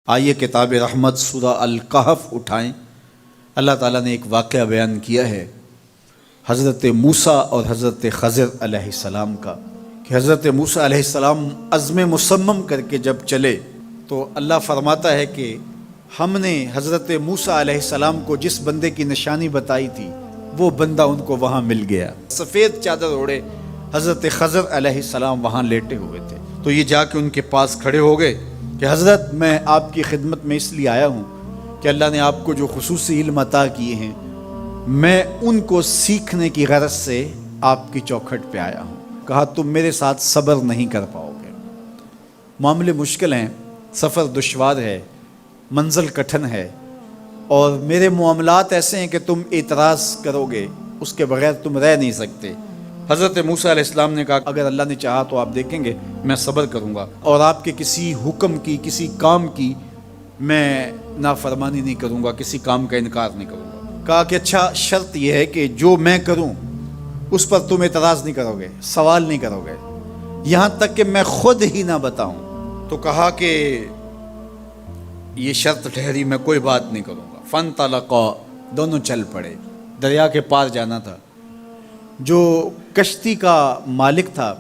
آئیے کتاب رحمت سورہ الکہف اٹھائیں۔ اللہ تعالیٰ نے ایک واقعہ بیان کیا ہے حضرت موسیٰ اور حضرت خضر علیہ السلام کا، کہ حضرت موسیٰ علیہ السلام عزم مصمم کر کے جب چلے تو اللہ فرماتا ہے کہ ہم نے حضرت موسیٰ علیہ السلام کو جس بندے کی نشانی بتائی تھی وہ بندہ ان کو وہاں مل گیا۔ سفید چادر اوڑے حضرت خضر علیہ السلام وہاں لیٹے ہوئے تھے، تو یہ جا کے ان کے پاس کھڑے ہو گئے کہ حضرت میں آپ کی خدمت میں اس لیے آیا ہوں کہ اللہ نے آپ کو جو خصوصی علم عطا کیے ہیں میں ان کو سیکھنے کی غرض سے آپ کی چوکھٹ پہ آیا ہوں۔ کہا تم میرے ساتھ صبر نہیں کر پاؤ گے، معاملے مشکل ہیں، سفر دشوار ہے، منزل کٹھن ہے، اور میرے معاملات ایسے ہیں کہ تم اعتراض کرو گے اس کے بغیر تم رہ نہیں سکتے۔ حضرت موسیٰ علیہ السلام نے کہا اگر اللہ نے چاہا تو آپ دیکھیں گے میں صبر کروں گا اور آپ کے کسی حکم کی کسی کام کی میں نافرمانی نہیں کروں گا، کسی کام کا انکار نہیں کروں گا۔ کہا کہ اچھا شرط یہ ہے کہ جو میں کروں اس پر تم اعتراض نہیں کرو گے، سوال نہیں کرو گے، یہاں تک کہ میں خود ہی نہ بتاؤں۔ تو کہا کہ یہ شرط ٹھہری، میں کوئی بات نہیں کروں گا۔ فانطلقا، دونوں چل پڑے، دریا کے پار جانا تھا۔ جو کشتی کا مالک تھا،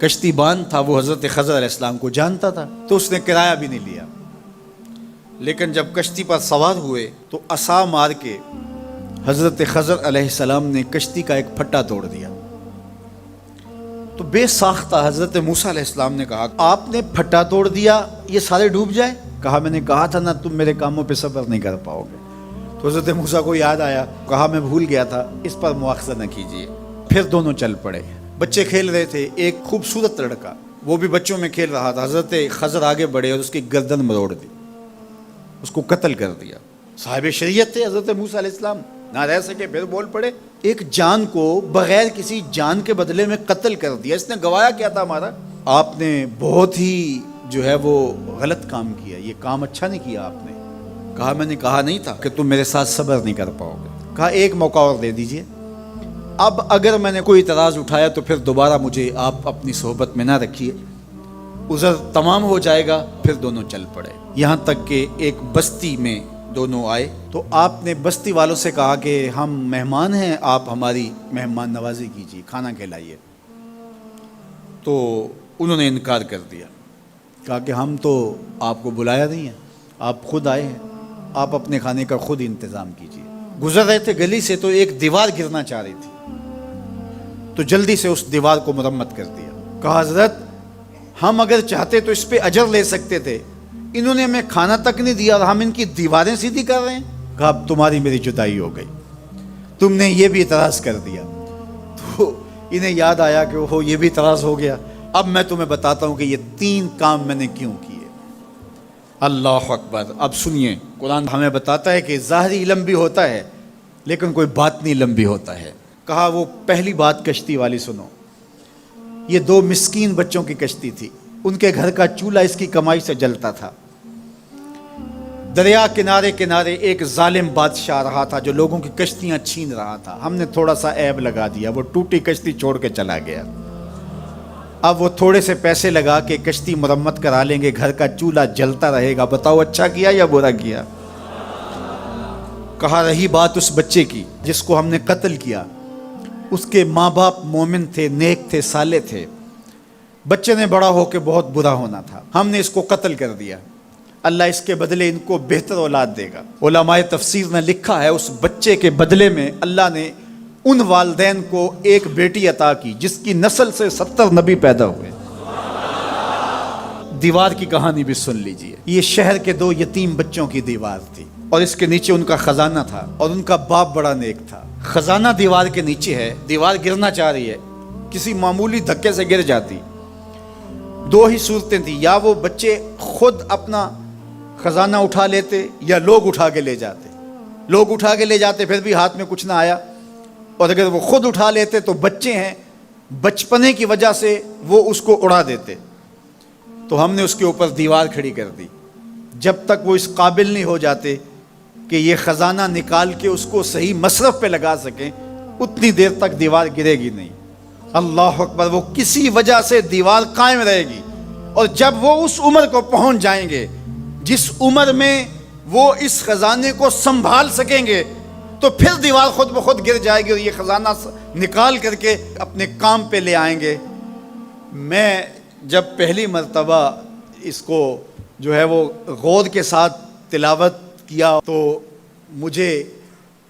کشتی بان تھا، وہ حضرت خضر علیہ السلام کو جانتا تھا تو اس نے کرایہ بھی نہیں لیا، لیکن جب کشتی پر سوار ہوئے تو عصا مار کے حضرت خضر علیہ السلام نے کشتی کا ایک پھٹا توڑ دیا۔ تو بے ساختہ حضرت موسیٰ علیہ السلام نے کہا آپ نے پھٹا توڑ دیا، یہ سارے ڈوب جائے؟ کہا میں نے کہا تھا نا تم میرے کاموں پہ صبر نہیں کر پاؤ گے۔ تو حضرت موسیٰ کو یاد آیا، کہا میں بھول گیا تھا، اس پر مواخذہ نہ کیجیے۔ پھر دونوں چل پڑے۔ بچے کھیل رہے تھے، ایک خوبصورت لڑکا وہ بھی بچوں میں کھیل رہا تھا۔ حضرت خضر آگے بڑھے اور اس کی گردن مروڑ دی، اس کو قتل کر دیا۔ صاحب شریعت تھے حضرت موسیٰ علیہ السلام، نہ رہ سکے، پھر بول پڑے ایک جان کو بغیر کسی جان کے بدلے میں قتل کر دیا، اس نے گوایا کیا تھا ہمارا؟ آپ نے بہت ہی جو ہے وہ غلط کام کیا، یہ کام اچھا نہیں کیا آپ نے۔ کہا میں نے کہا نہیں تھا کہ تم میرے ساتھ صبر نہیں کر پاؤ گے۔ کہا ایک موقع اور دے دیجئے، اب اگر میں نے کوئی اعتراض اٹھایا تو پھر دوبارہ مجھے آپ اپنی صحبت میں نہ رکھیے، عذر تمام ہو جائے گا۔ پھر دونوں چل پڑے، یہاں تک کہ ایک بستی میں دونوں آئے تو آپ نے بستی والوں سے کہا کہ ہم مہمان ہیں، آپ ہماری مہمان نوازی کیجیے، کھانا کھلائیے۔ تو انہوں نے انکار کر دیا، کہا کہ ہم تو آپ کو بلایا نہیں ہے، آپ خود آئے ہیں، آپ اپنے کھانے کا خود انتظام کیجیے۔ گزر رہے تھے گلی سے تو ایک دیوار گرنا چاہ رہی تھی، تو جلدی سے اس دیوار کو مرمت کر دیا۔ کہا حضرت ہم اگر چاہتے تو اس پہ اجر لے سکتے تھے، انہوں نے ہمیں کھانا تک نہیں دیا اور ہم ان کی دیواریں سیدھی کر رہے ہیں۔ کہا اب تمہاری میری جدائی ہو گئی، تم نے یہ بھی اعتراض کر دیا۔ تو انہیں یاد آیا کہ وہ یہ بھی اعتراض ہو گیا، اب میں تمہیں بتاتا ہوں کہ یہ 3 کام میں نے کیوں کیے۔ اللہ اکبر۔ اب سنیے، قرآن ہمیں بتاتا ہے کہ ظاہری علم بھی ہوتا ہے لیکن کوئی باطنی علم بھی ہوتا ہے۔ کہا وہ پہلی بات کشتی والی سنو، یہ 2 مسکین بچوں کی کشتی تھی، ان کے گھر کا چولہا اس کی کمائی سے جلتا تھا۔ دریا کنارے کنارے ایک ظالم بادشاہ رہا تھا جو لوگوں کی کشتیاں چھین رہا تھا، ہم نے تھوڑا سا عیب لگا دیا، وہ ٹوٹی کشتی چھوڑ کے چلا گیا۔ اب وہ تھوڑے سے پیسے لگا کے کشتی مرمت کرا لیں گے، گھر کا چولہا جلتا رہے گا، بتاؤ اچھا کیا یا برا کیا؟ کہا رہی بات اس بچے کی جس کو ہم نے قتل کیا، اس کے ماں باپ مومن تھے، نیک تھے، صالح تھے، بچے نے بڑا ہو کے بہت برا ہونا تھا، ہم نے اس کو قتل کر دیا، اللہ اس کے بدلے ان کو بہتر اولاد دے گا۔ علماء تفسیر نے لکھا ہے اس بچے کے بدلے میں اللہ نے ان والدین کو ایک بیٹی عطا کی جس کی نسل سے 70 نبی پیدا ہوئے۔ دیوار کی کہانی بھی سن لیجئے، یہ شہر کے 2 یتیم بچوں کی دیوار تھی اور اس کے نیچے ان کا خزانہ تھا اور ان کا باپ بڑا نیک تھا۔ خزانہ دیوار کے نیچے ہے، دیوار گرنا چاہ رہی ہے، کسی معمولی دھکے سے گر جاتی۔ 2 ہی صورتیں تھیں، یا وہ بچے خود اپنا خزانہ اٹھا لیتے یا لوگ اٹھا کے لے جاتے۔ لوگ اٹھا کے لے جاتے پھر بھی ہاتھ میں کچھ نہ آیا، اور اگر وہ خود اٹھا لیتے تو بچے ہیں، بچپنے کی وجہ سے وہ اس کو اڑا دیتے۔ تو ہم نے اس کے اوپر دیوار کھڑی کر دی، جب تک وہ اس قابل نہیں ہو جاتے کہ یہ خزانہ نکال کے اس کو صحیح مصرف پہ لگا سکیں، اتنی دیر تک دیوار گرے گی نہیں۔ اللہ اکبر۔ وہ کسی وجہ سے دیوار قائم رہے گی، اور جب وہ اس عمر کو پہنچ جائیں گے جس عمر میں وہ اس خزانے کو سنبھال سکیں گے تو پھر دیوار خود بخود گر جائے گی اور یہ خزانہ نکال کر کے اپنے کام پہ لے آئیں گے۔ میں جب پہلی مرتبہ اس کو جو ہے وہ غور کے ساتھ تلاوت کیا تو مجھے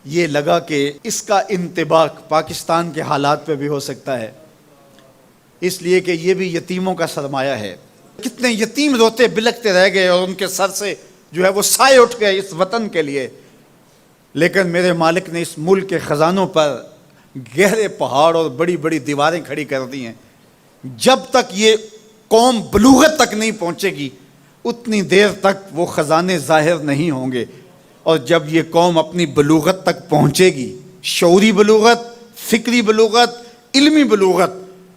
یہ لگا کہ اس کا انطباق پاکستان کے حالات پہ بھی ہو سکتا ہے، اس لیے کہ یہ بھی یتیموں کا سرمایہ ہے۔ کتنے یتیم روتے بلکتے رہ گئے اور ان کے سر سے جو ہے وہ سائے اٹھ گئے اس وطن کے لیے، لیکن میرے مالک نے اس ملک کے خزانوں پر گہرے پہاڑ اور بڑی بڑی دیواریں کھڑی کر دی ہیں۔ جب تک یہ قوم بلوغت تک نہیں پہنچے گی اتنی دیر تک وہ خزانے ظاہر نہیں ہوں گے، اور جب یہ قوم اپنی بلوغت تک پہنچے گی، شعوری بلوغت، فکری بلوغت، علمی بلوغت،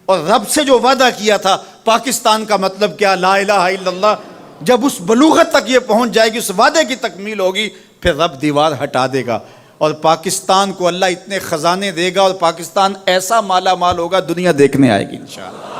اور رب سے جو وعدہ کیا تھا پاکستان کا مطلب کیا، لا الہ الا اللہ، جب اس بلوغت تک یہ پہنچ جائے گی، اس وعدے کی تکمیل ہوگی، پھر رب دیوار ہٹا دے گا اور پاکستان کو اللہ اتنے خزانے دے گا اور پاکستان ایسا مالا مال ہوگا دنیا دیکھنے آئے گی انشاءاللہ۔